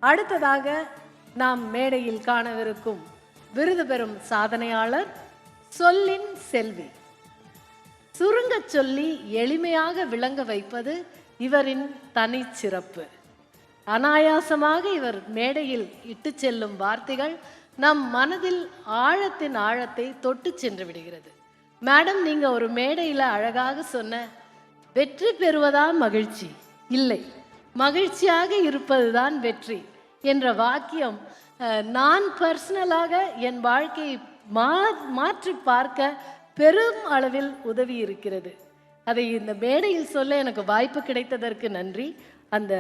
அடுத்ததாக நாம் மேடையில் காணவிருக்கும் விருது பெறும் சாதனையாளர் சொல்லின் செல்வி. சுருங்கச் சொல்லி எளிமையாக விளங்க வைப்பது இவரின் தனிச்சிறப்பு. அனாயாசமாக இவர் மேடையில் இட்டு செல்லும் வார்த்தைகள் நம் மனதில் ஆழத்தின் ஆழத்தை தொட்டு சென்று விடுகிறது. மேடம், நீங்க ஒரு மேடையில் அழகாக சொன்ன வெற்றி பெறுவதான் மகிழ்ச்சி இல்லை, மகிழ்ச்சியாக இருப்பதுதான் வெற்றி என்ற வாக்கியம் நான் பர்சனலாக என் வாழ்க்கையை மாற்றி பார்க்க பெரும் அளவில் உதவி இருக்கிறது. அதை இந்த மேடையில் சொல்ல எனக்கு வாய்ப்பு கிடைத்ததற்கு நன்றி. அந்த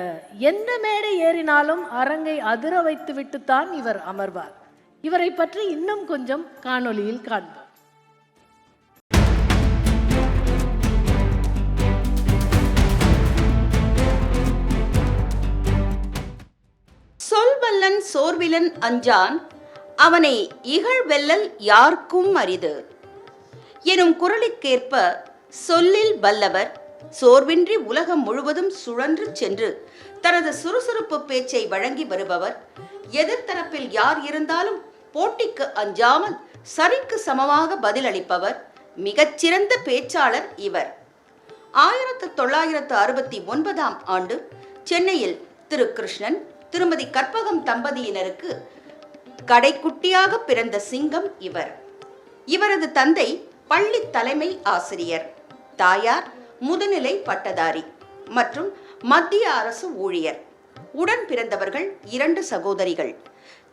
எந்த மேடை ஏறினாலும் அரங்கை அதிர வைத்து விட்டுத்தான் இவர் அமர்வார். இவரை பற்றி இன்னும் கொஞ்சம் காணொளியில் காண்போம். சொல்வல்லன் சோர்விலன் அஞ்சான், அவனை இகழ்வெல்லல் யார்க்கும் அரிது எனும் குரலுக்கேற்ப சொல்லில் வல்லவர் சோர்வின்றி உலகம் முழுவதும் சுழன்று சென்று தனது சுறுசுறுப்பு பேச்சை வழங்கி வருபவர். எதிர்த்தரப்பில் யார் இருந்தாலும் போட்டிக்கு அஞ்சாமல் சரிக்கு சமமாக பதிலளிப்பவர். மிகச்சிறந்த பேச்சாளர் இவர். 1969 ஆண்டு சென்னையில் திரு கிருஷ்ணன் திருமதி கற்பகம் தம்பதியினருக்கு கடைக்குட்டியாக பிறந்த சிங்கம் இவர். இவரது தந்தை பள்ளி தலைமை ஆசிரியர், தாயார் முதுநிலை பட்டதாரி மற்றும் மத்திய அரசு ஊழியர். உடன் பிறந்தவர்கள் 2 சகோதரிகள்.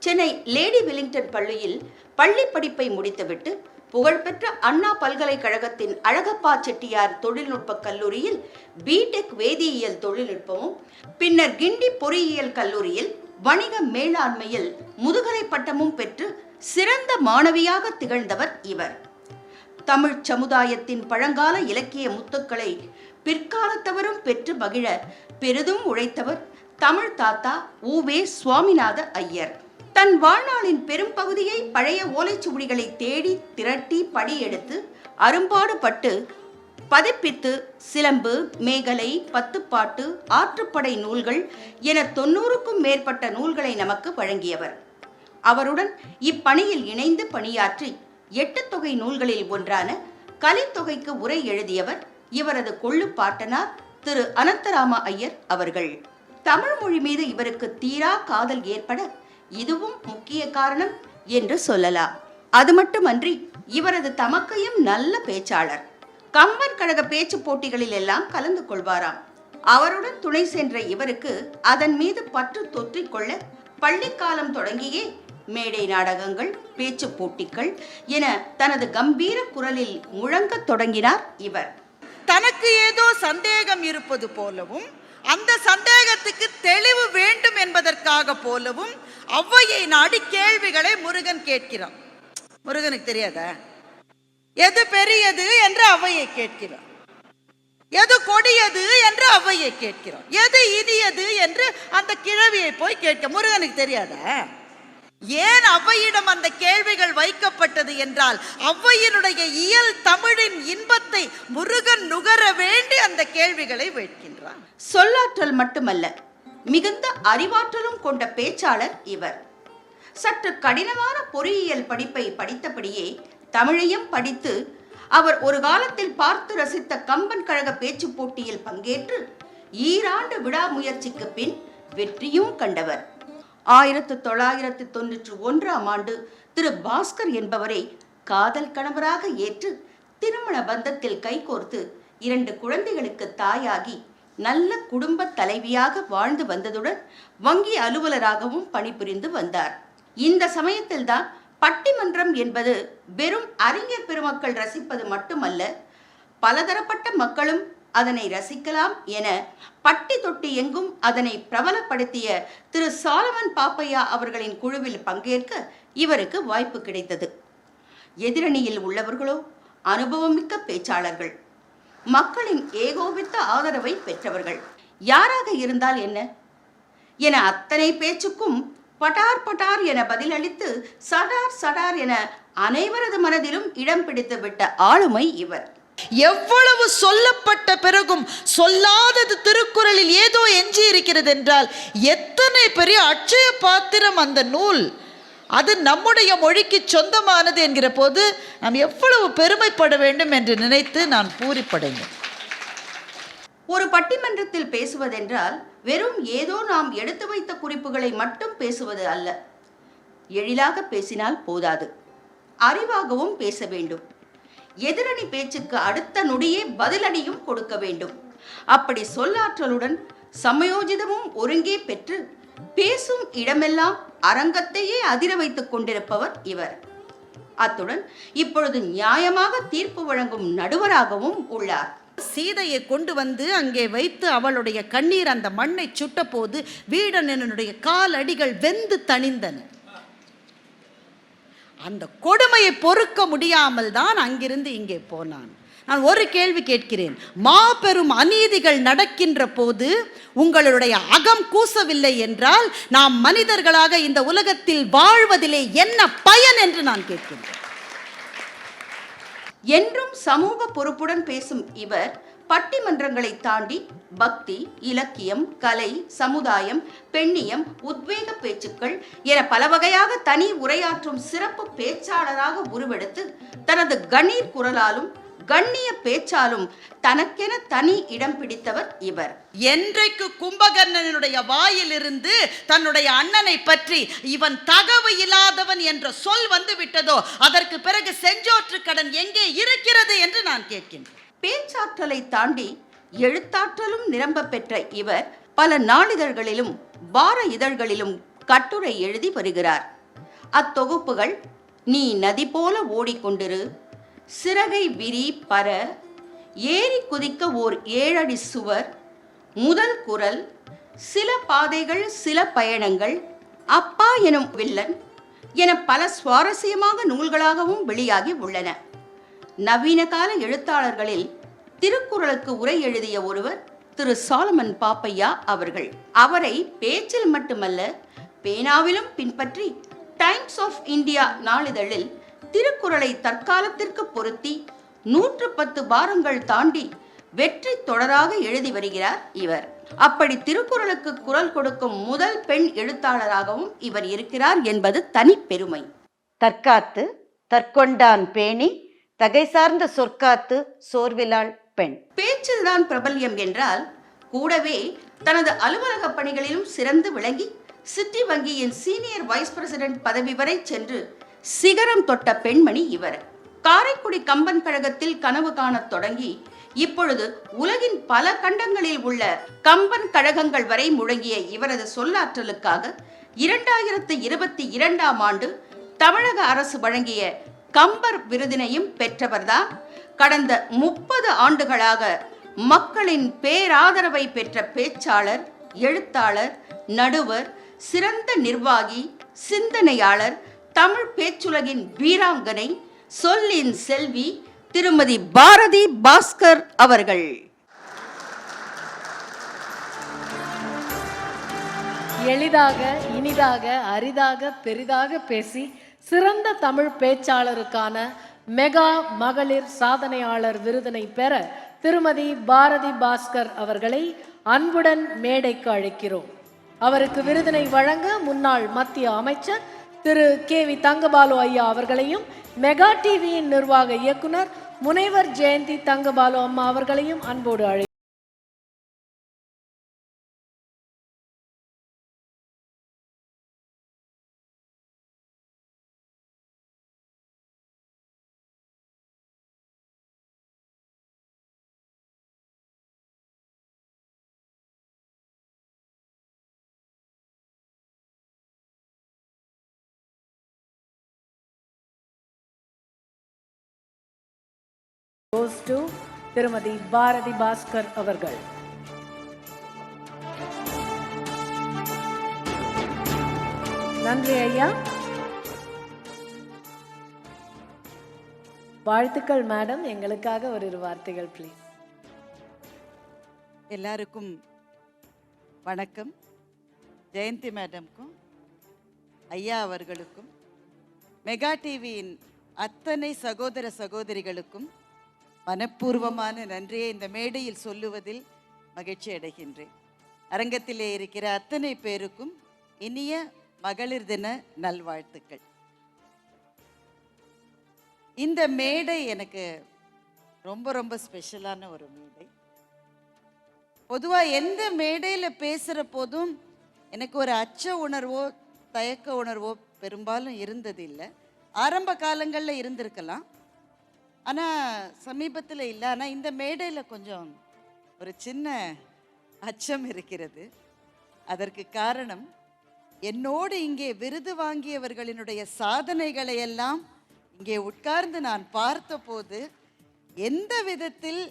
சென்னை லேடி வெலிங்டன் பள்ளியில் பள்ளி படிப்பை முடித்துவிட்டு புகழ்பெற்ற அண்ணா பல்கலைக்கழகத்தின் அழகப்பா செட்டியார் தொழில்நுட்ப கல்லூரியில் பிடெக் வேதியியல் தொழில்நுட்பமும், பின்னர் கிண்டி பொறியியல் கல்லூரியில் வணிக மேலாண்மையில் முதுகலை பட்டமும் பெற்று சிறந்த மாணவியாக திகழ்ந்தவர் இவர். தமிழ் சமுதாயத்தின் பழங்கால இலக்கிய முத்துக்களை பிற்காலத்தவரும் பெற்று மகிழ பெரிதும் உழைத்தவர் தமிழ் தாத்தா உவே சுவாமிநாத ஐயர். தன் வாழ்நாளின் பெரும் பகுதியை பழைய ஓலைச்சுவடிகளை தேடி திரட்டி படியெடுத்து அரும்பாடுபட்டு பதிப்பித்து சிலம்பு, மேகலை, பத்துப்பாட்டு, ஆற்றுப்படை நூல்கள் என 90க்கும் மேற்பட்ட நூல்களை நமக்கு வழங்கியவர். அவருடன் இப்பணியில் இணைந்து பணியாற்றி 8 தொகை நூல்களில் ஒன்றான கலித்தொகைக்கு உரை எழுதியவர் இவரது கொள்ளு பாட்டனார் திரு அனந்தராம ஐயர் அவர்கள். தமிழ் மொழி மீது இவருக்கு தீரா காதல் ஏற்பட இதுவும் முக்கிய காரணம் என்று சொல்லலாம். அது மட்டுமன்றி இவரது தமக்கையும் நல்ல பேச்சாளர். கம்பன் கழக பேச்சு போட்டிகளில் எல்லாம் கலந்து கொள்வாராம். அவருடன் துணை சென்ற இவருக்கு அதன் மீது பற்று தொற்றிக்கொள்ள பள்ளிக்காலம் தொடங்கியே மேடை நாடகங்கள், பேச்சு போட்டிகள் என தனது கம்பீர குரலில் முழங்கத் தொடங்கினார் இவர். தனக்கு ஏதோ சந்தேகம் இருப்பது போலவும் அந்த சந்தேகத்துக்கு தெளிவு வேண்டும் என்பதற்காக போலவும் ஔவையை நாடி கேள்விகளை முருகன் கேட்கிறான். முருகனுக்கு தெரியாதா? எது பெரியது என்று ஔவையை கேட்கிறான், எது கொடியது என்று ஔவையை கேட்கிறான், எது இனியது என்று அந்த கிழவியை போய் கேட்க முருகனுக்கு தெரியாதா? ஏன் ஔவையிடம் அந்த கேள்விகள் வைக்கப்பட்டது என்றால் ஔவையினுடைய இயல் தமிழின் இன்பத்தை முருகன் நுகர வேண்டி அந்த கேள்விகளை வைக்கின்றான். சொல்லாற்றல் மட்டுமல்ல, மிகுந்த அறிவாற்றலும் கொண்ட பேச்சாளர் இவர். சற்று கடினமான பொறியியல் படிப்பை படித்தபடியே தமிழையும் படித்து அவர் ஒரு காலத்தில் பார்த்து ரசித்த கம்பன் கழக பேச்சு போட்டியில் பங்கேற்று ஈராண்டு விடாமுயற்சிக்கு பின் வெற்றியும் கண்டவர். 1991 ஆண்டு திரு பாஸ்கர் என்பவரை காதல் கணவராக ஏற்று திருமண பந்தத்தில் கைகோர்த்து 2 குழந்தைகளுக்கு தாயாகி நல்ல குடும்ப தலைவியாக வாழ்ந்து வந்ததுடன் வங்கி அலுவலராகவும் பணிபுரிந்து வந்தார். இந்த சமயத்தில்தான் பட்டிமன்றம் என்பது வெறும் அறிஞர் பெருமக்கள் ரசிப்பது மட்டுமல்ல, பலதரப்பட்ட மக்களும் அதனை ரசிக்கலாம் என பட்டி தொட்டி எங்கும் அதனை பிரபலப்படுத்திய திரு சாலமன் பாப்பையா அவர்களின் குழுவில் பங்கேற்க இவருக்கு வாய்ப்பு கிடைத்தது. எதிரணியில் உள்ளவர்களோ அனுபவமிக்க பேச்சாளர்கள், மக்களின் ஏகோபித்த ஆதரவை பெற்றவர்கள். யாராக இருந்தால் என்ன என அத்தனை பேச்சுக்கும் பட்டார் பட்டார் என பதிலளித்து சடார் சடார் என அனைவரது மனதிலும் இடம் பிடித்து விட்ட ஆளுமை இவர். எவ்வளவு சொல்லப்பட்ட பிறகும் சொல்லாதது திருக்குறளில் ஏதோ எஞ்சி இருக்கிறது என்றால் எத்தனை பெரிய அட்சய பாத்திரம் அந்த நூல். அது நம்முடைய மொழிக்கு சொந்தமானது என்கிற போது நாம் எவ்வளவு பெருமைப்பட வேண்டும் என்று நினைத்து நான் பூரிப்படைந்தேன். ஒரு பட்டிமன்றத்தில் பேசுவதென்றால் வெறும் ஏதோ நாம் எடுத்து வைத்த குறிப்புகளை மட்டும் பேசுவது அல்ல. எழிலாக பேசினால் போதாது, அறிவாகவும் பேச வேண்டும். எதிரணி பேச்சுக்கு அடுத்த நொடியே பதிலடியும் கொடுக்க வேண்டும். அப்படி சொல்லாற்றலுடன் சமயோஜிதமும் ஒருங்கே பெற்று பேசும் இடமெல்லாம் அரங்கத்தையே அதிர வைத்துக் கொண்டிருப்பவர் இவர். அத்துடன் இப்பொழுது நியாயமாக தீர்ப்பு வழங்கும் நடுவராகவும் உள்ளார். சீதையை கொண்டு வந்து அங்கே வைத்து அவளுடைய கண்ணீர் அந்த மண்ணை சுட்ட போது வீடனுடைய காலடிகள் வெந்து தணிந்தன. அந்த கொடுமையை பொறுக்க முடியாமல் தான் அங்கிருந்து இங்கே போனான். நான் ஒரு கேள்வி கேட்கிறேன். மாபெரும் அநீதிகள் நடக்கின்ற போது உங்களுடைய அகம் கூசவில்லை என்றால் நாம் மனிதர்களாக இந்த உலகத்தில் வாழ்வதிலே என்ன பயன் என்று நான் கேட்கின்றேன். என்றும் சமூக பொறுப்புடன் பேசும் இவர் பட்டிமன்றங்களை தாண்டி பக்தி, இலக்கியம், கலை, சமுதாயம், பெண்ணியம், உத்வேக பேச்சுக்கள் என பல வகையாக தனி உரையாற்றும் சிறப்பு பேச்சாளராக உருவெடுத்து தனது கணீர் குரலாலும் கண்ணிய பேச்சாலும் தனக்கென தனி இடம் பிடித்தவர் இவர். என்றைக்கு கும்பகர்ணனுடைய வாயிலிருந்து தன்னுடைய அண்ணனை பற்றி இவன் தகவு இல்லாதவன் என்ற சொல் வந்து விட்டதோ அதற்கு பிறகு செஞ்சோற்று கடன் எங்கே இருக்கிறது என்று நான் கேட்கின்றேன். பேச்சாற்றலை தாண்டி எழுத்தாற்றலும் நிரம்ப பெற்ற இவர் பல நாளிதழ்களிலும் வார இதழ்களிலும் கட்டுரை எழுதி வருகிறார். அத்தொகுப்புகள் நீ நதி போல ஓடிக்கொண்டிரு, சிறகை விரி பர, ஏறி குதிக்க ஓர் 7 அடி சுவர், முதல் குரல், சில பாதைகள் சில பயணங்கள், அப்பா எனும் வில்லன் என பல சுவாரஸ்யமாக நூல்களாகவும் வெளியாகி உள்ளன. நவீன கால எழுத்தாளர்களில் திருக்குறளுக்கு உரை எழுதிய ஒருவர் திரு சாலமன் பாப்பையா அவர்கள். அவரை பேச்சில் மட்டுமல்ல பேனாவிலும் பின்பற்றி டைம்ஸ் ஆஃப் இந்தியா நாளிதழில் திருக்குறளை தற்காலத்திற்கு பொருத்தி 110 பாரங்கள் தாண்டி வெற்றி தொடராக எழுதி வருகிறார் இவர். அப்படி திருக்குறளுக்கு குரல் கொடுக்கும் முதல் பெண் எழுத்தாளராகவும் இவர் இருக்கிறார் என்பது தனி பெருமை. தற்காத்து தற்கொண்டான் பேணி தகை சார்ந்த சொற்காத்து சோர்விலாள் பெண். பேச்சில்தான் பிரபல்யம் என்றால் கூடவே தனது அலுவலக பணிகளிலும் சிறந்து விளங்கி சிட்டி வங்கியின் சீனியர் வைஸ் பிரசிடென்ட் பதவி வரை சென்று சிகரம் தொட்ட பெண்மணி இவர். காரைக்குடி கம்பன் கழகத்தில் கனவு காணத் தொடங்கி இப்பொழுது உலகின் பல கண்டங்களில் உள்ள கம்பன் கழகங்கள் வரை முழங்கிய இவரது சொல்லாற்றலுக்காக 2022ஆம் ஆண்டு தமிழக அரசு வழங்கிய கம்பர் விருதினையும் பெற்றவர்தான். கடந்த 30 ஆண்டுகளாக மக்களின் பேராதரவை பெற்ற பேச்சாளர், எழுத்தாளர், நடுவர், சிறந்த நிர்வாகி, சிந்தனையாளர், தமிழ் பேச்சுலகின் வீராங்கனை, சொல்லின் செல்வி திருமதி பாரதி பாஸ்கர் அவர்கள். எளிதாக, இனிதாக, அரிதாக, பெரிதாக பேசி சிறந்த தமிழ் பேச்சாளருக்கான மெகா மகளிர் சாதனையாளர் விருதினை பெற திருமதி பாரதி பாஸ்கர் அவர்களை அன்புடன் மேடைக்கு அழைக்கிறோம். அவருக்கு விருதினை வழங்க முன்னாள் மத்திய அமைச்சர் திரு KV தங்கபாலு ஐயா அவர்களையும் மெகா டிவியின் நிர்வாக இயக்குனர் முனைவர் ஜெயந்தி தங்கபாலு அம்மா அவர்களையும் அன்போடு அழை. goes to திருமதி பாரதி பாஸ்கர் அவர்கள். நன்றி ஐயா. வாழ்த்துக்கள் மேடம். எங்களுக்காக ஒரு வார்த்தைகள் ப்ளீஸ். எல்லாருக்கும் வணக்கம். ஜெயந்தி மேடம்க்கும் ஐயா அவர்களுக்கும் மெகா டிவியின் அத்தனை சகோதர சகோதரிகளுக்கும் மனப்பூர்வமான நன்றியை இந்த மேடையில் சொல்லுவதில் மகிழ்ச்சி அடைகின்றேன். அரங்கத்திலே இருக்கிற அத்தனை பேருக்கும் இனிய மகளிர் தின நல்வாழ்த்துக்கள். இந்த மேடை எனக்கு ரொம்ப ரொம்ப ஸ்பெஷலான ஒரு மேடை. பொதுவாக எந்த மேடையில் பேசுகிற போதும் எனக்கு ஒரு அச்ச உணர்வோ தயக்க உணர்வோ பெரும்பாலும் இருந்ததில்லை. ஆரம்ப காலங்களில் இருந்திருக்கலாம், ஆனால் சமீபத்தில் இல்லை. ஆனால் இந்த மேடையில் கொஞ்சம் ஒரு சின்ன அச்சம் இருக்கிறது. அதற்கு காரணம், என்னோடு இங்கே விருது வாங்கியவர்களினுடைய சாதனைகளை எல்லாம் இங்கே உட்கார்ந்து நான் பார்த்தபோது எந்த விதத்தில்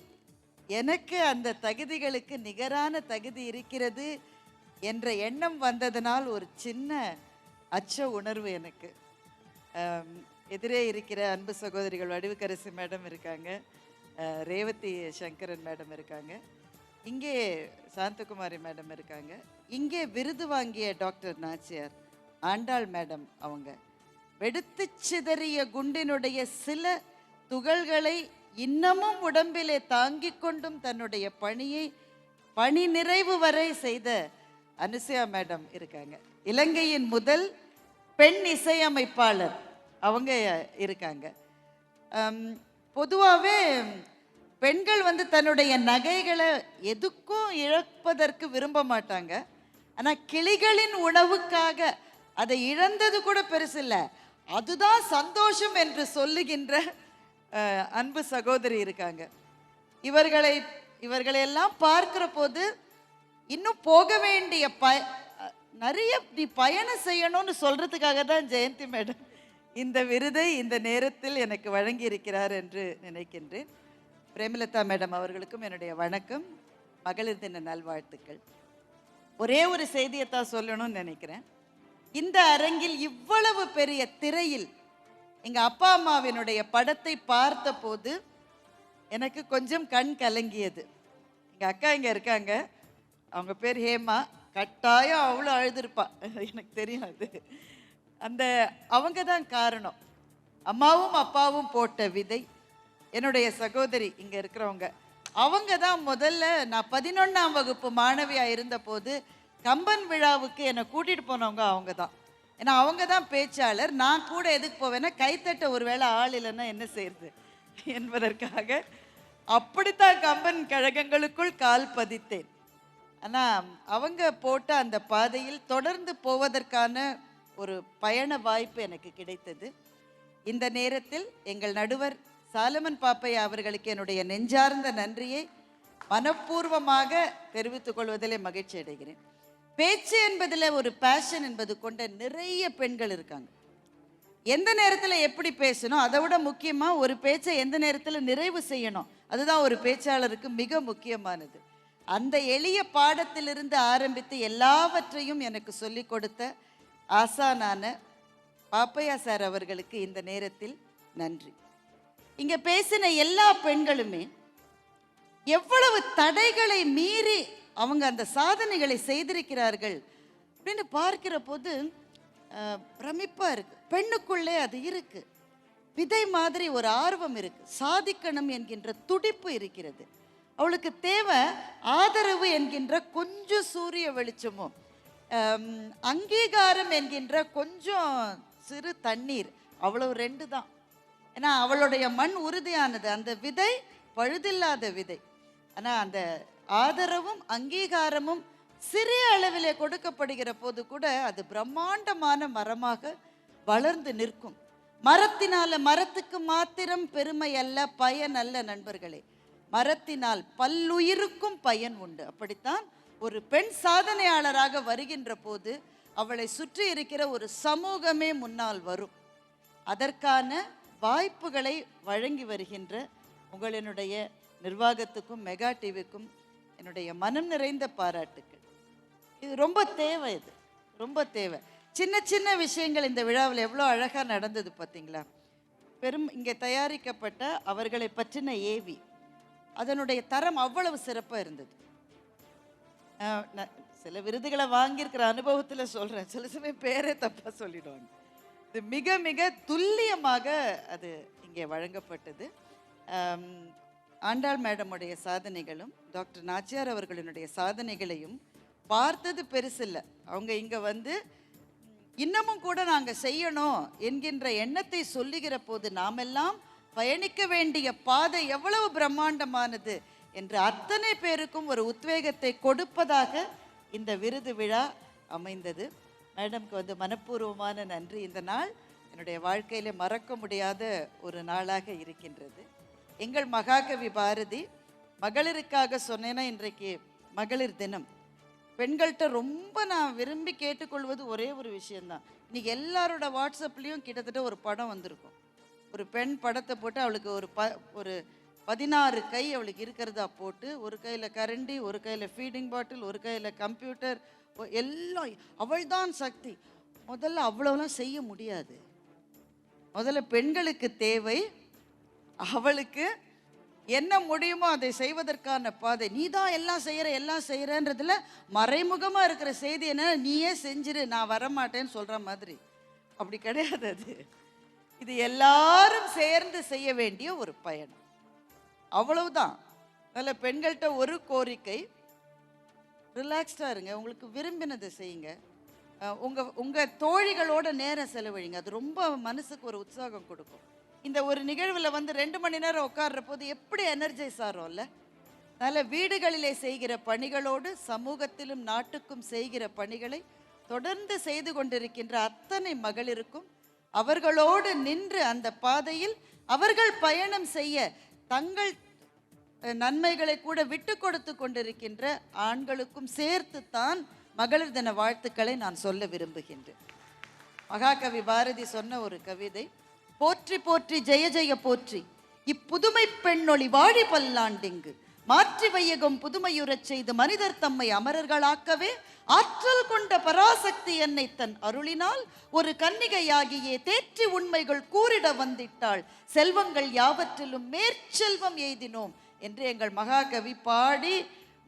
எனக்கு அந்த தகுதிகளுக்கு நிகரான தகுதி இருக்கிறது என்ற எண்ணம் வந்ததனால் ஒரு சின்ன அச்ச உணர்வு எனக்கு. எதிரே இருக்கிற அன்பு சகோதரிகள் வடிவுக்கரசி மேடம் இருக்காங்க, ரேவதி சங்கரன் மேடம் இருக்காங்க, இங்கே சாந்தகுமாரி மேடம் இருக்காங்க, இங்கே விருது வாங்கிய டாக்டர் நாச்சியார் ஆண்டாள் மேடம் அவங்க வெடித்து சிதறிய குண்டினுடைய சில துகள்களை இன்னமும் உடம்பிலே தாங்கிக் கொண்டும் தன்னுடைய பணியை பணி நிறைவு வரை செய்த அனுசுயா மேடம் இருக்காங்க. இலங்கையின் முதல் பெண் இசையமைப்பாளர் அவங்க இருக்காங்க. பொதுவாகவே பெண்கள் தன்னுடைய நகைகளை எதுக்கும் இழப்பதற்கு விரும்ப மாட்டாங்க. ஆனால் கிளிகளின் உணவுக்காக அதை இழந்தது கூட பெருசு இல்லை, அதுதான் சந்தோஷம் என்று சொல்லுகின்ற அன்பு சகோதரி இருக்காங்க. இவர்களையெல்லாம் பார்க்கிற போது இன்னும் போக வேண்டிய நிறைய நீ பயணம் செய்யணும்னு சொல்றதுக்காக தான் ஜெயந்தி மேடம் இந்த விருதை இந்த நேரத்தில் எனக்கு வழங்கி இருக்கிறார் என்று நினைக்கின்றேன். பிரேமலதா மேடம் அவர்களுக்கும் என்னுடைய வணக்கம், மகளிர் தின நல்வாழ்த்துக்கள். ஒரே ஒரு செய்தியைத்தான் சொல்லணும்னு நினைக்கிறேன். இந்த அரங்கில் இவ்வளவு பெரிய திரையில் எங்க அப்பா அம்மாவினுடைய படத்தை பார்த்த போது எனக்கு கொஞ்சம் கண் கலங்கியது. எங்க அக்கா இங்க இருக்காங்க, அவங்க பேர் ஹேமா, கட்டாயம் அவ்வளோ அழுதுருப்பா, எனக்கு தெரியும் அது. அவங்க தான் காரணம். அம்மாவும் அப்பாவும் போட்ட விதை. என்னுடைய சகோதரி இங்கே இருக்கிறவங்க, அவங்க தான் முதல்ல நான் 11ஆம் வகுப்பு மாணவியாக இருந்தபோது கம்பன் விழாவுக்கு என்னை கூட்டிகிட்டு போனவங்க அவங்க தான். ஏன்னா அவங்க தான் பேச்சாளர். நான் கூட எதுக்கு போவேன்னா கைத்தட்ட ஒரு வேளை ஆள் இல்லைன்னா என்ன செய்யுது என்பதற்காக அப்படித்தான் கம்பன் கழகங்களுக்குள் கால் பதித்தேன். ஆனால் அவங்க போட்ட அந்த பாதையில் தொடர்ந்து போவதற்கான ஒரு பயண வாய்ப்பு எனக்கு கிடைத்தது. இந்த நேரத்தில் எங்கள் நடுவர் சாலமன் பாப்பையா அவர்களுக்கு என்னுடைய நெஞ்சார்ந்த நன்றியை மனப்பூர்வமாக தெரிவித்துக் கொள்வதிலே மகிழ்ச்சி அடைகிறேன். பேச்சு என்பதில் ஒரு பேஷன் என்பது கொண்ட நிறைய பெண்கள் இருக்காங்க. எந்த நேரத்தில் எப்படி பேசணும், அதை விட முக்கியமாக ஒரு பேச்சை எந்த நேரத்தில் நிறைவு செய்யணும், அதுதான் ஒரு பேச்சாளருக்கு மிக முக்கியமானது. அந்த எளிய பாடத்திலிருந்து ஆரம்பித்து எல்லாவற்றையும் எனக்கு சொல்லிக் கொடுத்த ஆசானான பாப்பையா சார் அவர்களுக்கு இந்த நேரத்தில் நன்றி. இங்கே பேசின எல்லா பெண்களுமே எவ்வளவு தடைகளை மீறி அவங்க அந்த சாதனைகளை செய்திருக்கிறார்கள் அப்படின்னு பார்க்கிற போது பிரமிப்பா இருக்கு. பெண்ணுக்குள்ளே அது இருக்கு, விதை மாதிரி ஒரு ஆர்வம் இருக்கு, சாதிக்கணும் என்கின்ற துடிப்பு இருக்கிறது. அவளுக்கு தேவை ஆதரவு என்கின்ற கொஞ்சம் சூரிய வெளிச்சமும், அங்கீகாரம் என்கின்ற கொஞ்சம் சிறு தண்ணீர், அவ்வளவு 2 தான். ஏன்னா அவளுடைய மண் உறுதியானது, அந்த விதை பழுதில்லாத விதை. ஆனால் அந்த ஆதரவும் அங்கீகாரமும் சிறிய அளவிலே கொடுக்கப்படுகிற போது கூட அது பிரம்மாண்டமான மரமாக வளர்ந்து நிற்கும். மரத்துக்கு மாத்திரம் பெருமை அல்ல, பயன் அல்ல நண்பர்களே, மரத்தினால் பல்லுயிருக்கும் பயன் உண்டு. அப்படித்தான் ஒரு பெண் சாதனையாளராக வருகின்ற போது அவளை சுற்றி இருக்கிற ஒரு சமூகமே முன்னால் வரும். அதற்கான வாய்ப்புகளை வழங்கி வருகின்ற உங்களினுடைய நிர்வாகத்துக்கும் மெகா டிவிக்கும் என்னுடைய மனம் நிறைந்த பாராட்டுக்கள். இது ரொம்ப தேவை, இது ரொம்ப தேவை. சின்ன சின்ன விஷயங்கள் இந்த விழாவில் எவ்வளோ அழகாக நடந்தது பார்த்தீங்களா? இங்கே தயாரிக்கப்பட்ட அவர்களை பற்றின ஏவி, அதனுடைய தரம் அவ்வளவு சிறப்பாக இருந்தது. சில விருதுகளை வாங்கியிருக்கிற அனுபவத்தில் சொல்கிறேன், சில சமயம் பேரே தப்பாக சொல்லிடுவாங்க. இது மிக மிக துல்லியமாக அது இங்கே வழங்கப்பட்டது. ஆண்டாள் மேடமுடைய சாதனைகளும் டாக்டர் நாச்சியார் அவர்களினுடைய சாதனைகளையும் பார்த்தது பெருசில்லை. அவங்க இங்கே வந்து இன்னமும் கூட நாங்கள் செய்யணும் என்கின்ற எண்ணத்தை சொல்லுகிற போது நாமெல்லாம் பயணிக்க வேண்டிய பாதை எவ்வளவு பிரம்மாண்டமானது என்று அத்தனை பேருக்கும் ஒரு உத்வேகத்தை கொடுப்பதாக இந்த விருது விழா அமைந்தது. மேடம்க்கு வந்து மனப்பூர்வமான நன்றி. இந்த நாள் என்னுடைய வாழ்க்கையில் மறக்க முடியாத ஒரு நாளாக இருக்கின்றது. எங்கள் மகாகவி பாரதி மகளிருக்காக சொன்னேன்னா, இன்றைக்கு மகளிர் தினம். பெண்கள்கிட்ட ரொம்ப நான் விரும்பி கேட்டுக்கொள்வது ஒரே ஒரு விஷயந்தான். இன்னைக்கு எல்லாரோட வாட்ஸ்அப்லேயும் கிட்டத்தட்ட ஒரு படம் வந்திருக்கும். ஒரு பெண் படத்தை போட்டு அவளுக்கு ஒரு 16 கை அவளுக்கு இருக்கிறதா போட்டு, ஒரு கையில் கரண்டி, ஒரு கையில் ஃபீடிங் பாட்டில், ஒரு கையில் கம்ப்யூட்டர், எல்லாம் அவள்தான் சக்தி. முதல்ல அவ்வளோலாம் செய்ய முடியாது. முதல்ல பெண்களுக்கு தேவை அவளுக்கு என்ன முடியுமோ அதை செய்வதற்கான பாதை. நீ தான் எல்லாம் செய்கிறன்றதுல மறைமுகமாக இருக்கிற செய்தி என்ன, நீயே செஞ்சிரு நான் வரமாட்டேன்னு சொல்கிற மாதிரி. அப்படி கிடையாது. இது எல்லாரும் சேர்ந்து செய்ய வேண்டிய ஒரு பயணம், அவ்வளவுதான். அதில் பெண்கள்கிட்ட ஒரு கோரிக்கை, ரிலாக்ஸ்டாக இருங்க, உங்களுக்கு விரும்பினதை செய்யுங்க, உங்கள் தோழிகளோட நேரம் செலவழிங்க. அது ரொம்ப மனசுக்கு ஒரு உற்சாகம் கொடுக்கும். இந்த ஒரு நிகழ்வில் வந்து 2 மணி நேரம் உட்கார்ற போது எப்படி எனர்ஜைஸ் ஆகிறோம்ல. அதனால் வீடுகளிலே செய்கிற பணிகளோடு சமூகத்திலும் நாட்டுக்கும் செய்கிற பணிகளை தொடர்ந்து செய்து கொண்டிருக்கின்ற அத்தனை மகளிருக்கும், அவர்களோடு நின்று அந்த பாதையில் அவர்கள் பயணம் செய்ய தங்கள் நன்மைகளை கூட விட்டு கொடுத்து கொண்டிருக்கின்ற ஆண்களுக்கும் சேர்த்துத்தான் மகளிர் தின வாழ்த்துக்களை நான் சொல்ல விரும்புகின்றேன். மகாகவி பாரதி சொன்ன ஒரு கவிதை, போற்றி போற்றி ஜெய ஜெய போற்றி இப்புதுமை பெண்ணொளி வாழி பல்லாண்டிங்கு மாற்றி வையகம் புதுமையுறச் செய்து மனிதர் தம்மை அமரர்களாக்கவே ஆற்றல் கொண்ட பராசக்தி என்னை தன் அருளினால் ஒரு கன்னிகையாகியே தேற்றி உண்மைகள் கூறிட வந்திட்டாள் செல்வங்கள் யாவற்றிலும் மேற்செல்வம் எய்தினோம் என்று எங்கள் மகாகவி பாடி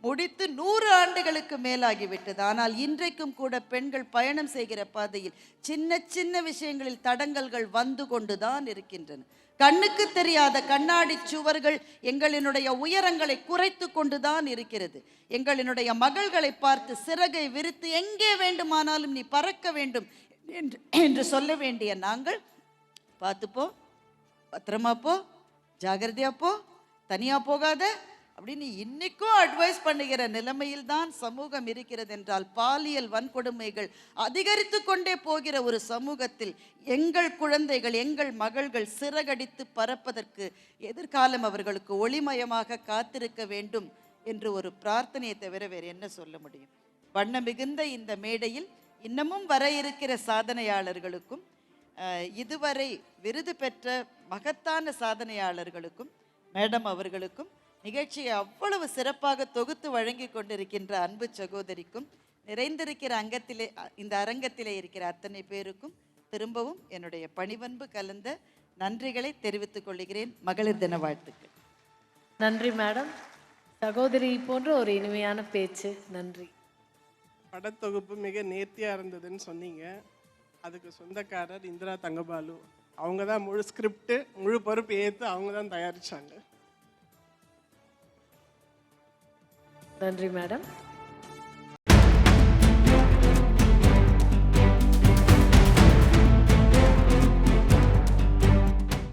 முடித்து 100 ஆண்டுகளுக்கு மேலாகிவிட்டது. ஆனால் இன்றைக்கும் கூட பெண்கள் பயணம் செய்கிற பாதையில் சின்ன சின்ன விஷயங்களில் தடங்கல்கள் வந்து கொண்டுதான் இருக்கின்றன. கண்ணுக்கு தெரியாத கண்ணாடி சுவர்கள் எங்களினுடைய உயரங்களை குறைத்து கொண்டுதான் இருக்கிறது. எங்களினுடைய மகள்களை பார்த்து சிறகை விரித்து எங்கே வேண்டுமானாலும் நீ பறக்க வேண்டும் என்று சொல்ல வேண்டிய நாங்கள், பார்த்துப்போ, பத்திரமா போ, ஜாகிரதையா போ, தனியா போகாத அப்படின்னு இன்னைக்கும் அட்வைஸ் பண்ணுகிற நிலைமையில் தான் சமூகம் இருக்கிறது என்றால், பாலியல் வன்கொடுமைகள் அதிகரித்து கொண்டே போகிற ஒரு சமூகத்தில் எங்கள் குழந்தைகள், எங்கள் மகள்கள் சிறகடித்து பறப்பதற்கு எதிர்காலம் அவர்களுக்கு ஒளிமயமாக காத்திருக்க வேண்டும் என்று ஒரு பிரார்த்தனையை தவிர வேறு என்ன சொல்ல முடியும்? வண்ண மிகுந்த இந்த மேடையில் இன்னமும் வர இருக்கிற சாதனையாளர்களுக்கும், இதுவரை விருது பெற்ற மகத்தான சாதனையாளர்களுக்கும், மேடம் அவர்களுக்கும், நிகழ்ச்சியை அவ்வளவு சிறப்பாக தொகுத்து வழங்கி கொண்டிருக்கின்ற அன்பு சகோதரிக்கும், நிறைந்திருக்கிற இந்த அரங்கத்திலே இருக்கிற அத்தனை பேருக்கும் திரும்பவும் என்னுடைய பணிவன்பு கலந்த நன்றிகளை தெரிவித்துக் கொள்கிறேன். மகளிர் தின வாழ்த்துக்கள். நன்றி மேடம். சகோதரி போன்ற ஒரு இனிமையான பேச்சு. நன்றி. படத்தொகுப்பு மிக நேர்த்தியாக இருந்ததுன்னு சொன்னீங்க. அதுக்கு சொந்தக்காரர் இந்திரா தங்கபாலு. அவங்க தான் முழு ஸ்கிரிப்டு, முழு பொறுப்பு ஏற்று அவங்க தான் தயாரித்தாங்க. நன்றி மேடம்.